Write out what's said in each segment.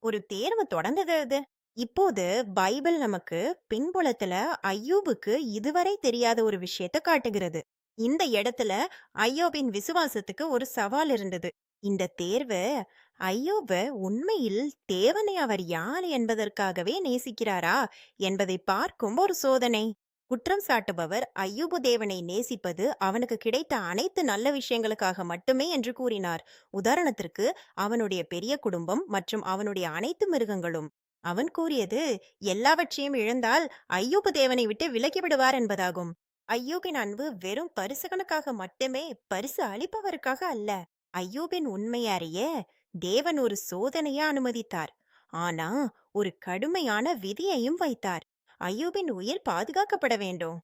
ஒரு தேர்வு தொடர்ந்தது அது. இப்போது பைபிள் நமக்கு பின்புலத்துல ஐயோபுக்கு இதுவரை தெரியாத ஒரு விஷயத்த காட்டுகிறது. இந்த இடத்துல ஐயோபின் விசுவாசத்துக்கு ஒரு சவால் இருந்தது. இந்த தேர்வு ஐயோப உண்மையில் தேவனை அவர் யார் என்பதற்காகவே நேசிக்கிறாரா என்பதை பார்க்கும் ஒரு சோதனை. குற்றம் சாட்டுபவர் ஐயோபு தேவனை நேசிப்பது அவனுக்கு கிடைத்த அனைத்து நல்ல விஷயங்களுக்காக மட்டுமே என்று கூறினார். உதாரணத்திற்கு அவனுடைய பெரிய குடும்பம் மற்றும் அவனுடைய அனைத்து மிருகங்களும். அவன் கூறியது எல்லாவற்றையும் இழந்தால் ஐயோபு தேவனை விட்டு விலகி விடுவார் என்பதாகும். ஐயோபின் அன்பு வெறும் பரிசுகளுக்காக மட்டுமே, பரிசு அளிப்பவருக்காக அல்ல. ஐயோபின் உண்மையை அறிய தேவன் ஒரு சோதனையை அனுமதித்தார். ஆனா ஒரு கடுமையான விதியையும் வைத்தார். ஐயோபின் உயிர் பாதுகாக்கப்பட வேண்டும்.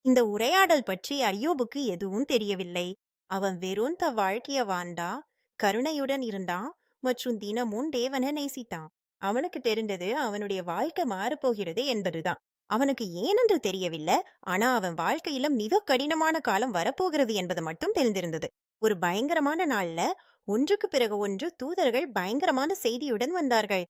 இந்த உரையாடல் பற்றி அய்யோபுக்கு எதுவும் தெரியவில்லை. அவன் வெறும் வாழ்க்கைய வாழ்ந்தா, கருணையுடன் இருந்தான் மற்றும் தினமும் தேவனை நேசித்தான். அவனுக்கு தெரிந்தது அவனுடைய வாழ்க்கை மாறப்போகிறது என்பதுதான். அவனுக்கு ஏனென்று தெரியவில்லை. ஆனா அவன் வாழ்க்கையில மிக கடினமான காலம் வரப்போகிறது என்பது மட்டும் தெரிந்திருந்தது. ஒரு பயங்கரமான நாள்ல ஒன்றுக்கு பிறகு ஒன்று தூதர்கள் பயங்கரமான செய்தியுடன் வந்தார்கள்.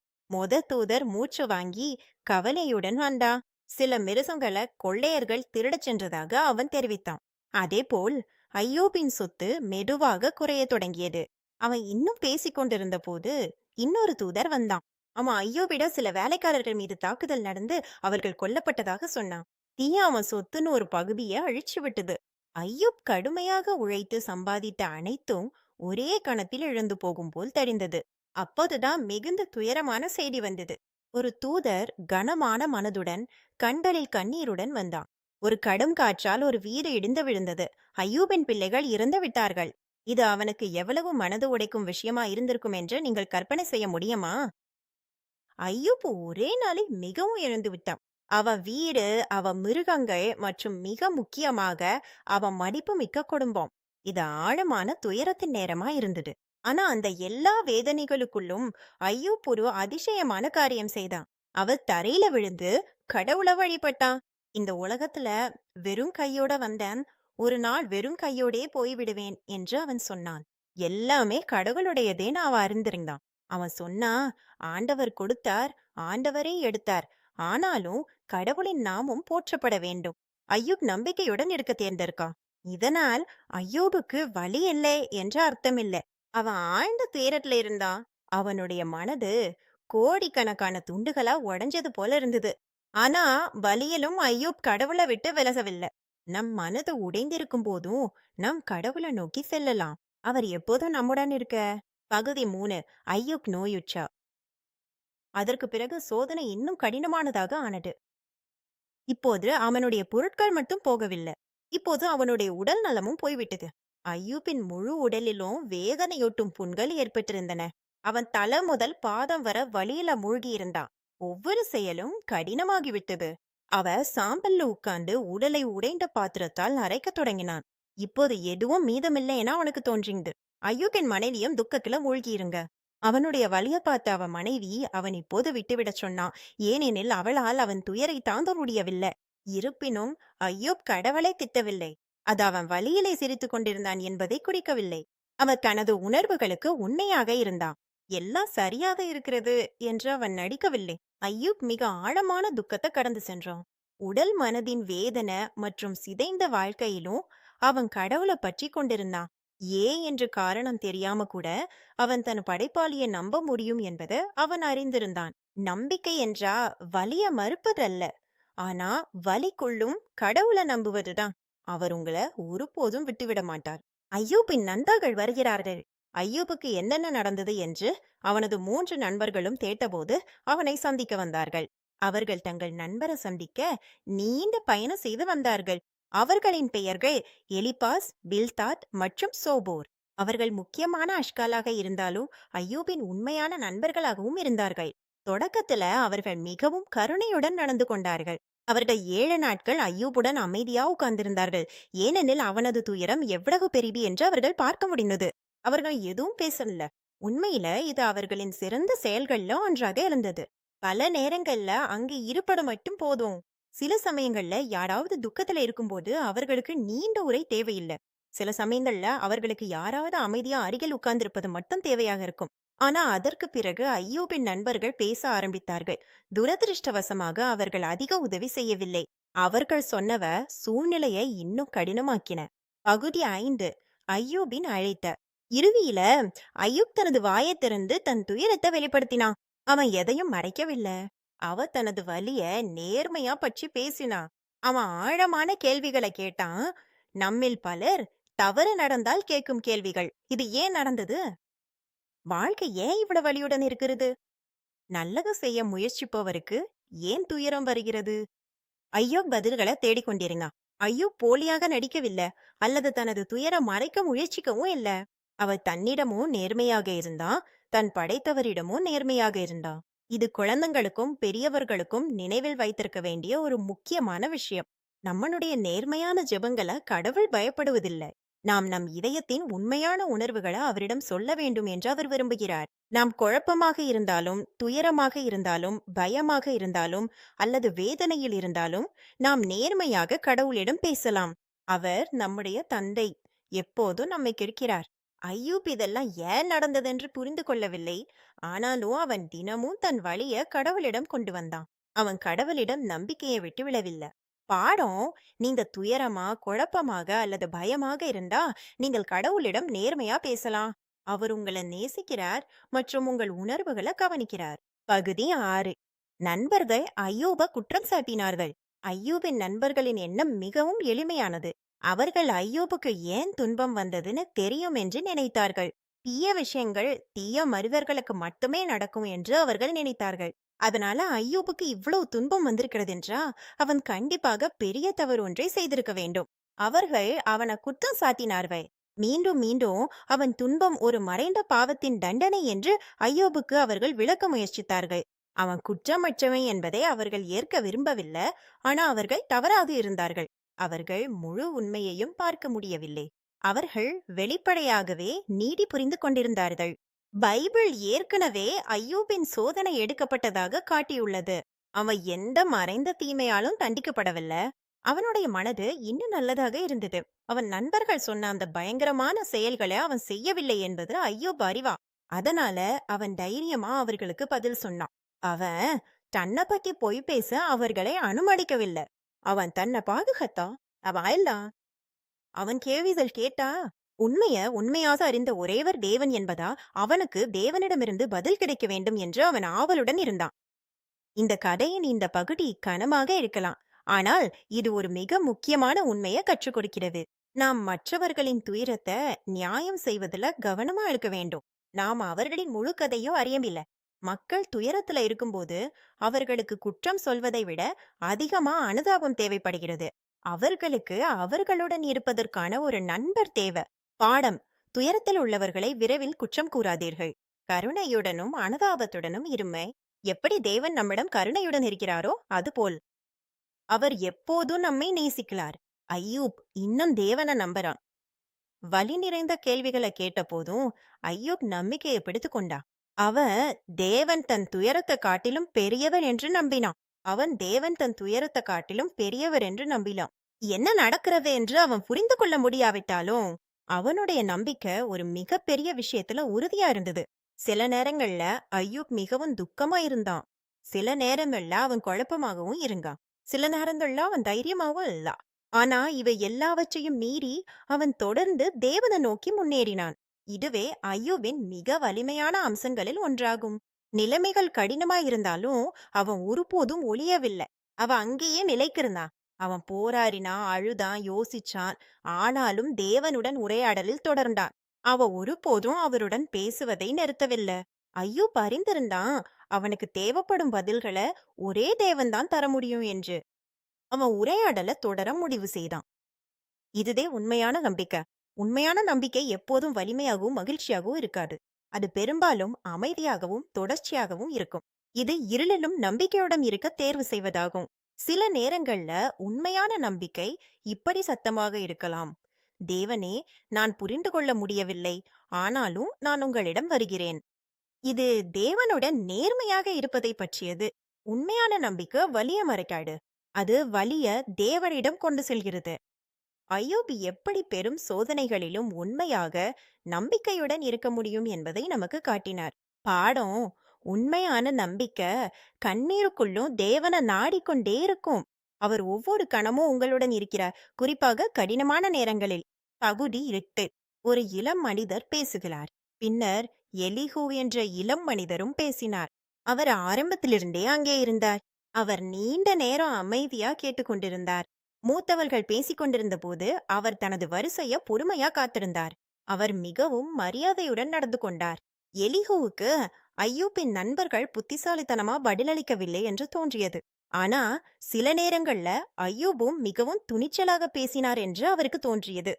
தூதர் மூச்சு வாங்கி கவலையுடன் வந்தான். சில மிருகங்களை கொள்ளையர்கள் திருடச் சென்றதாக அவன் தெரிவித்தான். அதேபோல் ஐயோபின் சொத்து மெதுவாக குறையத் தொடங்கியது. அவன் இன்னும் பேசிக் கொண்டிருந்த போது இன்னொரு தூதர் வந்தான். அவன் ஐயோபிட சில வேலைக்காரர்கள் மீது தாக்குதல் நடந்து அவர்கள் கொல்லப்பட்டதாக சொன்னான். தீய அவன் சொத்துன்னு ஒரு பகுதியை அழிச்சு விட்டது. ஐயோப் கடுமையாக உழைத்து சம்பாதித்த அனைத்தும் ஒரே கணத்தில் இழந்து போகும் போல் தெரிந்தது. அப்போதுதான் மிகுந்த துயரமான செய்தி வந்தது. ஒரு தூதர் கனமான மனதுடன் கண்களில் கண்ணீருடன் வந்தான். ஒரு கடும் காற்றால் ஒரு வீடு இடிந்து விழுந்தது. ஐயூபின் பிள்ளைகள் இறந்து விட்டார்கள். இது அவனுக்கு எவ்வளவு மனது உடைக்கும் விஷயமா இருந்திருக்கும் என்று நீங்கள் கற்பனை செய்ய முடியுமா? ஐயூப் ஒரே நாளில் மிகவும் இழந்து விட்டான். அவன் வீடு, அவன் மிருகங்கள் மற்றும் மிக முக்கியமாக அவன் மதிப்புமிக்க குடும்பம். இது ஆழமான துயரத்தின் நேரமா இருந்தது. ஆனா அந்த எல்லா வேதனைகளுக்குள்ளும் ஐயூப் ஒரு அதிசயமான காரியம் செய்தான். அவன் தரையில விழுந்து கடவுளை வழிபட்டான். இந்த உலகத்துல வெறும் கையோட வந்தேன், ஒரு நாள் வெறும் கையோடே போய்விடுவேன் என்று அவன் சொன்னான். எல்லாமே கடவுளுடையதேன்னு அவன் அறிந்திருந்தான். அவன் சொன்னா, ஆண்டவர் கொடுத்தார், ஆண்டவரே எடுத்தார். ஆனாலும் கடவுளின் நாமும் போற்றப்பட வேண்டும். ஐயூப் நம்பிக்கையுடன் இருக்க தேர்ந்தெடுக்கான். இதனால் ஐயோபுக்கு வழி இல்லை என்ற அர்த்தம் இல்லை. அவன் ஆழ்ந்த துயரத்துல இருந்தான். அவனுடைய மனது கோடிக்கணக்கான துண்டுகளா உடைஞ்சது போல இருந்தது. ஆனா வலியிலும் ஐயூப் கடவுளை விட்டு விலகவில்லை. நம் மனது உடைந்திருக்கும் போதும் நம் கடவுளை நோக்கி செல்லலாம். அவர் எப்போதும் நம்முடன் இருக்க. பகுதி 3. ஐயூப் நோயுற்றா. அதற்கு பிறகு சோதனை இன்னும் கடினமானதாக ஆனது. இப்போது அவனுடைய பொருட்கள் மட்டும் போகவில்லை. இப்போது அவனுடைய உடல் நலமும் போய்விட்டது. ஐயூப்பின் முழு உடலிலும் வேதனையூட்டும் புண்கள் ஏற்பட்டிருந்தன. அவன் தலை முதல் பாதம் வர வலியில மூழ்கி இருந்தான். ஒவ்வொரு செயலும் கடினமாகிவிட்டது. அவ சாம்பல்ல உட்கார்ந்து உடலை உடைந்த பாத்திரத்தால் அரைக்கத் தொடங்கினான். இப்போது எதுவும் மீதமில்லை என அவனுக்கு தோன்றியது. ஐயூப்பின் மனைவியும் துக்கத்துல மூழ்கியிருங்க. அவனுடைய வலிய பார்த்த அவன் மனைவி அவன் இப்போது விட்டுவிடச் சொன்னான். ஏனெனில் அவளால் அவன் துயரை தாங்க முடியவில்லை. இருப்பினும் ஐயோப் கடவுளை திட்டவில்லை. அது அவன் வலியிலே சிரித்துக் கொண்டிருந்தான் என்பதை குறிக்கவில்லை. அவன் தனது உணர்வுகளுக்கு உண்மையாக இருந்தான். எல்லாம் சரியாக இருக்கிறது என்று அவன் நடிக்கவில்லை. ஐயூப் மிக ஆழமான துக்கத்தை கடந்து சென்றான். உடல் மனதின் வேதனை மற்றும் சிதைந்த வாழ்க்கையிலும் அவன் கடவுளை பற்றி கொண்டிருந்தான். ஏன் என்று காரணம் தெரியாம கூட அவன் தன் படைப்பாளியை நம்ப முடியும் என்பதை அவன் அறிந்திருந்தான். நம்பிக்கை என்றா வலிய மறுப்பதல்ல, ஆனா வலிக்குள்ளும் கடவுளை நம்புவதுதான். அவர் உங்களை ஒருபோதும் விட்டுவிட மாட்டார். ஐயூபின் நண்பர்கள் வருகிறார்கள். ஐயூபுக்கு என்னென்ன நடந்தது என்று அவனது 3 நண்பர்களும் கேட்டபோது அவனை சந்திக்க வந்தார்கள். அவர்கள் தங்கள் நண்பரை சந்திக்க நீண்ட பயணம் செய்து வந்தார்கள். அவர்களின் பெயர்கள் எலிபாஸ், பில்தாத் மற்றும் சோபோர். அவர்கள் முக்கியமான அஷ்காலாக இருந்தாலும் ஐயூபின் உண்மையான நண்பர்களாகவும் இருந்தார்கள். தொடக்கத்துல அவர்கள் மிகவும் கருணையுடன் நடந்து கொண்டார்கள். அவர்கள் 7 நாட்கள் ஐயூபுடன் அமைதியா உட்கார்ந்திருந்தார்கள். ஏனெனில் அவனது துயரம் எவ்வளவு பெரிது என்று அவர்கள் பார்க்க முடிந்தது. அவர்கள் எதுவும் பேசல. உண்மையில இது அவர்களின் சிறந்த செயல்கள்ல ஒன்றாக இருந்தது. பல நேரங்கள்ல அங்கு இருப்பது மட்டும் போதும். சில சமயங்கள்ல யாராவது துக்கத்துல இருக்கும்போது அவர்களுக்கு நீண்ட உரை தேவையில்லை. சில சமயங்கள்ல அவர்களுக்கு யாராவது அமைதியா அருகில் உட்கார்ந்திருப்பது மட்டும் தேவையாக இருக்கும். ஆனா அதற்கு பிறகு ஐயோபின் நண்பர்கள் பேச ஆரம்பித்தார்கள். துரதிருஷ்டவசமாக அவர்கள் அதிக உதவி செய்யவில்லை. அவர்கள் சொன்னவ சூழ்நிலையை இன்னும் கடினமாக்கின. பகுதி 5. ஐயோபின் அழைத்த. இறுதியில ஐயூப் தனது வாயைத் திறந்து தன் துயரத்தை வெளிப்படுத்தினான். அவன் எதையும் மறைக்கவில்ல. அவ தனது வலிய நேர்மையா பற்றி பேசினான். அவன் ஆழமான கேள்விகளை கேட்டான். நம்மில் பலர் தவறு நடந்தால் கேட்கும் கேள்விகள். இது ஏன் நடந்தது? வாழ்க்கை ஏன் இவ்வளவு வலியுடன் இருக்கிறது? நல்லது செய்ய முயற்சிப்பவருக்கு ஏன் துயரம் வருகிறது? ஐயோப் பதில்களை தேடிக் கொண்டிருந்தான். ஐயோப் போலியாக நடிக்கவில்லை, அல்லது தனது துயரம் மறைக்க முயற்சிக்கவும் இல்ல. அவர் தன்னிடமும் நேர்மையாக இருந்தான், தன் படைத்தவரிடமும் நேர்மையாக இருந்தான். இது குழந்தைங்களுக்கும் பெரியவர்களுக்கும் நினைவில் வைத்திருக்க வேண்டிய ஒரு முக்கியமான விஷயம். நம்மளுடைய நேர்மையான ஜெபங்களை கடவுள் பயப்படுவதில்லை. நாம் நம் இதயத்தின் உண்மையான உணர்வுகளை அவரிடம் சொல்ல வேண்டும் என்று அவர் விரும்புகிறார். நாம் குழப்பமாக இருந்தாலும், துயரமாக இருந்தாலும், பயமாக இருந்தாலும், அல்லது வேதனையில் இருந்தாலும், நாம் நேர்மையாக கடவுளிடம் பேசலாம். அவர் நம்முடைய தந்தை, எப்போதும் நம்மை கேட்கிறார். ஐயூப் இதெல்லாம் ஏன் நடந்ததென்று புரிந்து கொள்ளவில்லை. ஆனாலும் அவன் தினமும் தன் வழிய கடவுளிடம் கொண்டு வந்தான். அவன் கடவுளிடம் நம்பிக்கையை விட்டு விழவில்லை. பாடம்: நீங்க துயரமா, குழப்பமாக அல்லது பயமாக இருந்தா நீங்கள் கடவுளிடம் நேர்மையா பேசலாம். அவர் உங்களை நேசிக்கிறார் மற்றும் உங்கள் உணர்வுகளை கவனிக்கிறார். பகுதி 6. நண்பர்கள் ஐயோப குற்றம் சாட்டினார்கள். ஐயோபின் நண்பர்களின் எண்ணம் மிகவும் எளிமையானது. அவர்கள் ஐயோபுக்கு ஏன் துன்பம் வந்ததுன்னு தெரியும் என்று நினைத்தார்கள். தீய விஷயங்கள் தீய மனிதர்களுக்கு மட்டுமே நடக்கும் என்று அவர்கள் நினைத்தார்கள். அதனால ஐயோபுக்கு இவ்வளவு துன்பம் வந்திருக்கிறது என்றா அவன் கண்டிப்பாக பெரிய தவறு ஒன்றை செய்திருக்க வேண்டும். அவர்கள் அவனை குற்றம் சாட்டினார்கள். மீண்டும் மீண்டும் அவன் துன்பம் ஒரு மறைந்த பாவத்தின் தண்டனை என்று ஐயோபுக்கு அவர்கள் விளக்க முயற்சித்தார்கள். அவன் குற்றமற்றவன் என்பதை அவர்கள் ஏற்க விரும்பவில்லை. ஆனா அவர்கள் தவறாக இருந்தார்கள். அவர்கள் முழு உண்மையையும் பார்க்க முடியவில்லை. அவர்கள் வெளிப்படையாகவே நீதி புரிந்து கொண்டிருந்தார்கள். பைபிள் ஏற்கனவே ஐயோபின் சோதனை எடுக்கப்பட்டதாக காட்டியுள்ளது. அவன் எந்த மறைந்த தீமையாலும் தண்டிக்கப்படவில்லை. அவனுடைய மனது இன்னும் நல்லதாக இருந்தது. அவன் நண்பர்கள் சொன்ன அந்த பயங்கரமான செயல்களை அவன் செய்யவில்லை என்பது ஐயோப் அறிவான். அதனால அவன் தைரியமா அவர்களுக்கு பதில் சொன்னான். அவன் தன்னை பத்தி பொய் பேச அவர்களை அனுமதிக்கவில்லை. அவன் தன்னை பாதுகாத்தான். அவன் எல்லாம் அவன் கேள்விகள் கேட்டா உண்மையாக அறிந்த ஒரேவர் தேவன் என்பதா அவனுக்கு தேவனிடமிருந்து பதில் கிடைக்க வேண்டும் என்று அவன் ஆவலுடன் இருந்தான். இந்த கதையின் இந்த பகுதி கனமாக இருக்கலாம். ஆனால் இது ஒரு மிக முக்கியமான உண்மையை கற்றுக் கொடுக்கிறது. நாம் மற்றவர்களின் துயரத்தை நியாயம் செய்வதில் கவனமா இருக்க வேண்டும். நாம் அவர்களின் முழு கதையோ அறியவில்லை. மக்கள் துயரத்துல இருக்கும்போது அவர்களுக்கு குற்றம் சொல்வதை விட அதிகமா அனுதாபம் தேவைப்படுகிறது. அவர்களுக்கு அவர்களுடன் இருப்பதற்கான ஒரு நண்பர் தேவை. பாடம்: துயரத்தில் உள்ளவர்களை விரைவில் குற்றம் கூறாதீர்கள். கருணையுடனும் அனுதாபத்துடனும் இருமை. எப்படி தேவன் நம்மிடம் கருணையுடன் இருக்கிறாரோ அதுபோல் அவர் எப்போதும் நம்மை நேசிக்கிறார். ஐயூப் இன்னும் தேவனை நம்புறான். வலி நிறைந்த கேள்விகளை கேட்ட போதும் ஐயூப் நம்பிக்கையை பிடித்து கொண்டான். அவன் தேவன் தன் துயரத்தை காட்டிலும் பெரியவர் என்று நம்பினான். தேவன் தன் துயரத்தை காட்டிலும் பெரியவர் என்று நம்பினான். என்ன நடக்கிறது என்று அவன் புரிந்து கொள்ள முடியாவிட்டாலும் அவனுடைய நம்பிக்கை ஒரு மிகப்பெரிய விஷயத்துல உறுதியா இருந்தது. சில நேரங்கள்ல ஐயூப் மிகவும் துக்கமா இருந்தான். சில நேரங்கள்ல அவன் குழப்பமாகவும் இருந்தான். சில நேரங்கள்ல அவன் தைரியமாவும் இல்ல. ஆனா இவை எல்லாவற்றையும் மீறி அவன் தொடர்ந்து தேவனை நோக்கி முன்னேறினான். இதுவே ஐயோபின் மிக வலிமையான அம்சங்களில் ஒன்றாகும். நிலைமைகள் கடினமாயிருந்தாலும் அவன் ஒருபோதும் ஒளியவில்லை. அவன் அங்கேயே நிலைக்கிருந்தான். அவன் போராடினான், அழுதான், யோசிச்சான். ஆனாலும் தேவனுடன் உரையாடலில் தொடர்ந்தான். அவன் ஒருபோதும் அவருடன் பேசுவதை நிறுத்தவில்லை. ஐயோப் அறிந்திருந்தான் அவனுக்கு தேவைப்படும் பதில்களை ஒரே தேவன்தான் தர முடியும் என்று. அவன் உரையாடலை தொடர முடிவு செய்தான். இதுவே உண்மையான நம்பிக்கை. உண்மையான நம்பிக்கை எப்போதும் வலிமையாகவும் மகிழ்ச்சியாகவும் இருக்காது. அது பெரும்பாலும் அமைதியாகவும் தொடர்ச்சியாகவும் இருக்கும். இது இருளிலும் நம்பிக்கையுடன் இருக்க தேர்வு செய்வதாகும். சில நேரங்கள்ல உண்மையான நம்பிக்கை இப்படி சத்தமாக இருக்கலாம்: தேவனே, நான் புரிந்து கொள்ள முடியவில்லை, ஆனாலும் நான் உங்களிடம் வருகிறேன். இது தேவனுடன் நேர்மையாக இருப்பதை பற்றியது. உண்மையான நம்பிக்கை வலிய மறைக்காது. அது வலிய தேவனிடம் கொண்டு செல்கிறது. ஐயோப் எப்படி பெரும் சோதனைகளிலும் உண்மையாக நம்பிக்கையுடன் இருக்க முடியும் என்பதை நமக்கு காட்டினார். பாடம் உண்மையான நம்பிக்கை கண்ணீருக்குள்ளும் தேவனை நாடிக்கொண்டே இருக்கும். அவர் ஒவ்வொரு கணமும் உங்களுடன் இருக்கிறார், குறிப்பாக கடினமான நேரங்களில். பகுதி 8. ஒரு இளம் மனிதர் பேசுகிறார். பின்னர் எலிஹூ என்ற இளம் மனிதரும் பேசினார். அவர் ஆரம்பத்திலிருந்தே அங்கே இருந்தார். அவர் நீண்ட நேரம் அமைதியா கேட்டுக்கொண்டிருந்தார். மூத்தவர்கள் பேசிக் கொண்டிருந்த போது அவர் தனது வரிசைய பொறுமையா காத்திருந்தார். அவர் மிகவும் மரியாதையுடன் நடந்து கொண்டார். எலிஹூவுக்கு ஐயூப்பின் நண்பர்கள் புத்திசாலித்தனமா பதிலளிக்கவில்லை என்று தோன்றியது. ஆனா சில நேரங்கள்ல ஐயூபும் மிகவும் துணிச்சலாக பேசினார் என்று அவருக்கு தோன்றியது.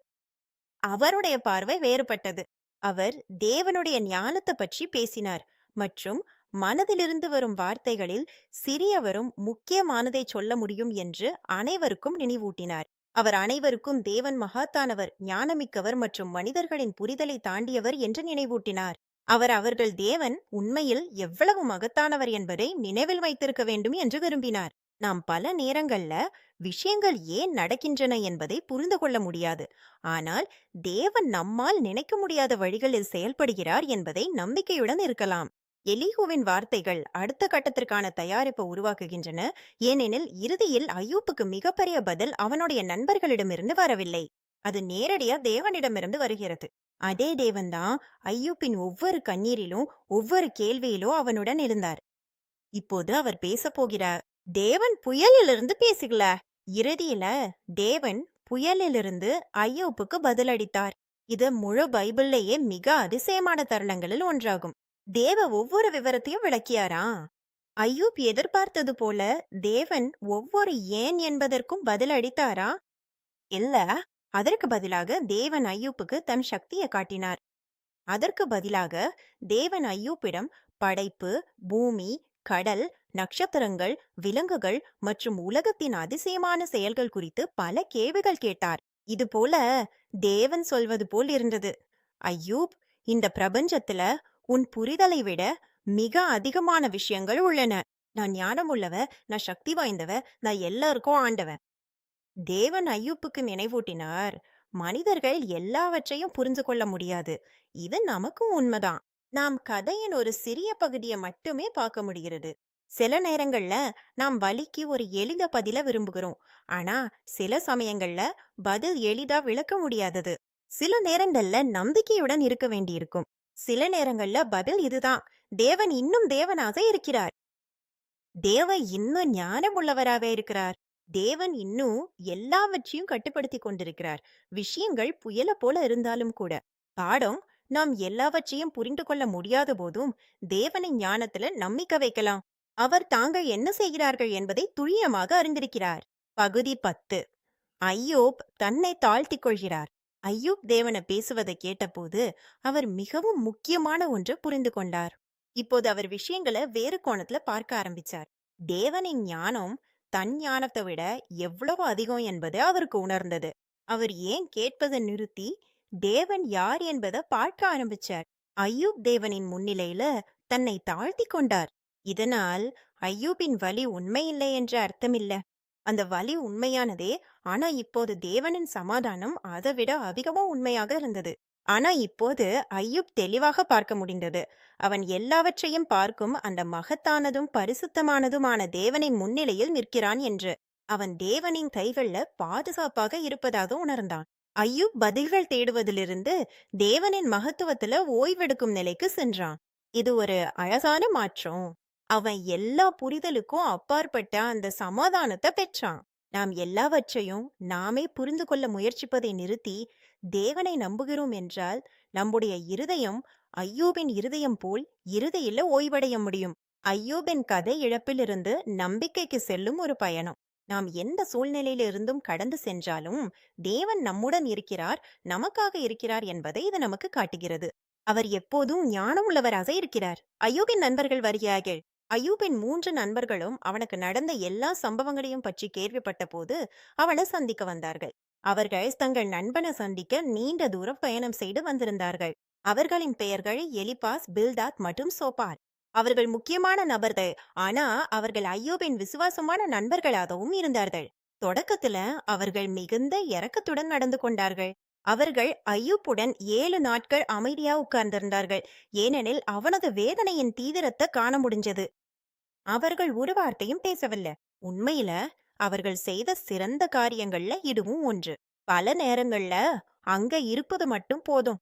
அவருடைய பார்வை வேறுபட்டது. அவர் தேவனுடைய ஞானத்தை பற்றி பேசினார் மற்றும் மனதிலிருந்து வரும் வார்த்தைகளில் சிறியவரும் முக்கியமானதை சொல்ல முடியும் என்று அனைவருக்கும் நினைவூட்டினார். அவர் அனைவருக்கும் தேவன் மகாத்தானவர், ஞானமிக்கவர் மற்றும் மனிதர்களின் புரிதலை தாண்டியவர் என்று நினைவூட்டினார். அவர் அவர்கள் தேவன் உண்மையில் எவ்வளவு மகத்தானவர் என்பதை நினைவில் வைத்திருக்க வேண்டும் என்று விரும்பினார். நாம் பல நேரங்கள்ல விஷயங்கள் ஏன் நடக்கின்றன என்பதை புரிந்து கொள்ள முடியாது. ஆனால் தேவன் நம்மால் நினைக்க முடியாத வழிகளில் செயல்படுகிறார் என்பதை நம்பிக்கையுடன் இருக்கலாம். எலிஹூவின் வார்த்தைகள் அடுத்த கட்டத்திற்கான தயாரிப்பை உருவாக்குகின்றன. ஏனெனில் இறுதியில் ஐயூப்புக்கு மிகப்பெரிய பதில் அவனுடைய நண்பர்களிடமிருந்து வரவில்லை. அது நேரடியா தேவனிடமிருந்து வருகிறது. அதே தேவன்தான் ஐயூப்பின் ஒவ்வொரு கண்ணீரிலும் ஒவ்வொரு கேள்வியிலும் அவனுடன் இருந்தார். இப்போது அவர் பேசப் போகிறார். தேவன் புயலிலிருந்து பேசுகல. இறுதியில தேவன் புயலிலிருந்து ஐயோப்புக்கு பதிலளித்தார். இது முழு பைபிள்லயே மிக அதிசயமான தருணங்களில் ஒன்றாகும். தேவ ஒவ்வொரு விவரத்தையும் விளக்கியாரா? ஐயூப் எதிர்பார்த்தது போல தேவன் ஒவ்வொரு ஏன் என்பதற்கும் பதில் அளித்தாரா? இல்ல. அதற்கு பதிலாக தேவன் ஐயூப்புக்கு தன் சக்தியை காட்டினார். அதற்கு பதிலாக தேவன் ஐயூப்பிடம் படைப்பு, பூமி, கடல், நட்சத்திரங்கள், விலங்குகள் மற்றும் உலகத்தின் அதிசயமான செயல்கள் குறித்து பல கேள்விகள் கேட்டார். இது போல தேவன் சொல்வது போல் இருந்தது. ஐயூப், இந்த பிரபஞ்சத்துல உன் புரிதலை விட மிக அதிகமான விஷயங்கள் உள்ளன. நான் ஞானம் உள்ளவ, நான் சக்தி வாய்ந்தவ, நான் எல்லாருக்கும் ஆண்டவ. தேவன் ஐயூப்புக்கு நினைவூட்டினார், மனிதர்கள் எல்லாவற்றையும் புரிந்து கொள்ள முடியாது. இது நமக்கும் உண்மைதான். நாம் கதையின் ஒரு சிறிய பகுதியை மட்டுமே பார்க்க முடிகிறது. சில நேரங்கள்ல நாம் வலிக்கு ஒரு எளித பதில விரும்புகிறோம். ஆனா சில சமயங்கள்ல பதில் எளிதா விளக்க முடியாதது. சில நேரங்கள்ல நம்பிக்கையுடன் இருக்க வேண்டியிருக்கும். சில நேரங்கள்ல பதில் இதுதான்: தேவன் இன்னும் தேவனாக இருக்கிறார். தேவன் இன்னும் ஞானம் உள்ளவராக இருக்கிறார். தேவன் இன்னும் எல்லாவற்றையும் கட்டுப்படுத்தி கொண்டிருக்கிறார். விஷயங்கள் புயல போல இருந்தாலும் கூட. பாடம், நாம் எல்லாவற்றையும் புரிந்து கொள்ள முடியாத போதும் தேவனின் ஞானத்துல நம்பிக்கை வைக்கலாம். அவர் தாங்கள் என்ன செய்கிறார்கள் என்பதை துல்லியமாக அறிந்திருக்கிறார். பகுதி 10. ஐயோப் தன்னை தாழ்த்திக் கொள்கிறார். ஐயூப் தேவனை பேசுவதை கேட்டபோது அவர் மிகவும் முக்கியமான ஒன்று புரிந்து கொண்டார். இப்போது அவர் விஷயங்களை வேறு கோணத்துல பார்க்க ஆரம்பிச்சார். தேவனின் ஞானம் தன் ஞானத்தை விட எவ்வளவு அதிகம் என்பதை அவருக்கு உணர்ந்தது. அவர் ஏன் கேட்பதை நிறுத்தி தேவன் யார் என்பதை பார்க்க ஆரம்பிச்சார். ஐயூப் தேவனின் முன்னிலையில தன்னை தாழ்த்தி கொண்டார். இதனால் ஐயூபின் வலி உண்மையில்லை என்ற அர்த்தமில்ல. அந்த வலி உண்மையானதே. ஆனா இப்போது தேவனின் சமாதானம் அதை விட அதிகமா உண்மையாக இருந்தது. ஆனா இப்போது ஐயூப் தெளிவாக பார்க்க முடிந்தது. அவன் எல்லாவற்றையும் பார்க்கும் அந்த மகத்தானதும் பரிசுத்தமானதுமான தேவனின் முன்னிலையில் நிற்கிறான் என்று. அவன் தேவனின் கைகள்ல பாதுகாப்பாக இருப்பதாக உணர்ந்தான். ஐயூப் பதில்கள் தேடுவதிலிருந்து தேவனின் மகத்துவத்துல ஓய்வெடுக்கும் நிலைக்கு சென்றான். இது ஒரு அழகான மாற்றம். அவன் எல்லா புரிதலுக்கும் அப்பாற்பட்ட அந்த சமாதானத்தை பெற்றான். நாம் எல்லாவற்றையும் நாமே புரிந்து கொள்ள முயற்சிப்பதை நிறுத்தி தேவனை நம்புகிறோம் என்றால் நம்முடைய இருதயம் ஐயோபின் இருதயம் போல் இறுதியில ஓய்வடைய முடியும். ஐயோபின் கதை இழப்பிலிருந்து நம்பிக்கைக்கு செல்லும் ஒரு பயணம். நாம் எந்த சூழ்நிலையிலிருந்தும் கடந்து சென்றாலும் தேவன் நம்முடன் இருக்கிறார், நமக்காக இருக்கிறார் என்பதை இது நமக்கு காட்டுகிறது. அவர் எப்போதும் ஞானம் உள்ளவராக இருக்கிறார். ஐயோபின் நண்பர்கள் வருகிறார்கள். ஐயூபின் 3 நண்பர்களும் அவனுக்கு நடந்த எல்லா சம்பவங்களையும் பற்றி கேள்விப்பட்ட போது அவனை சந்திக்க வந்தார்கள். அவர்கள் தங்கள் நண்பனை சந்திக்க நீண்ட தூரம் பயணம் செய்து வந்திருந்தார்கள். அவர்களின் பெயர்கள் எலிபாஸ், பில்தாத் மற்றும் சோபார். அவர்கள் முக்கியமான நபர்கள். ஆனா அவர்கள் ஐயோபின் விசுவாசமான நண்பர்களாகவும் இருந்தார்கள். தொடக்கத்துல அவர்கள் மிகுந்த இரக்கத்துடன் நடந்து கொண்டார்கள். அவர்கள் ஐயூப்புடன் 7 நாட்கள் அமைதியா உட்கார்ந்திருந்தார்கள், ஏனெனில் அவனது வேதனையின் தீவிரத்தை காண முடிஞ்சது. அவர்கள் ஒரு வார்த்தையும் பேசவில்லை. உண்மையில அவர்கள் செய்த சிறந்த காரியங்கள்ல இதுவும் ஒன்று. பல நேரங்கள்ல அங்க இருப்பது மட்டும் போதும்,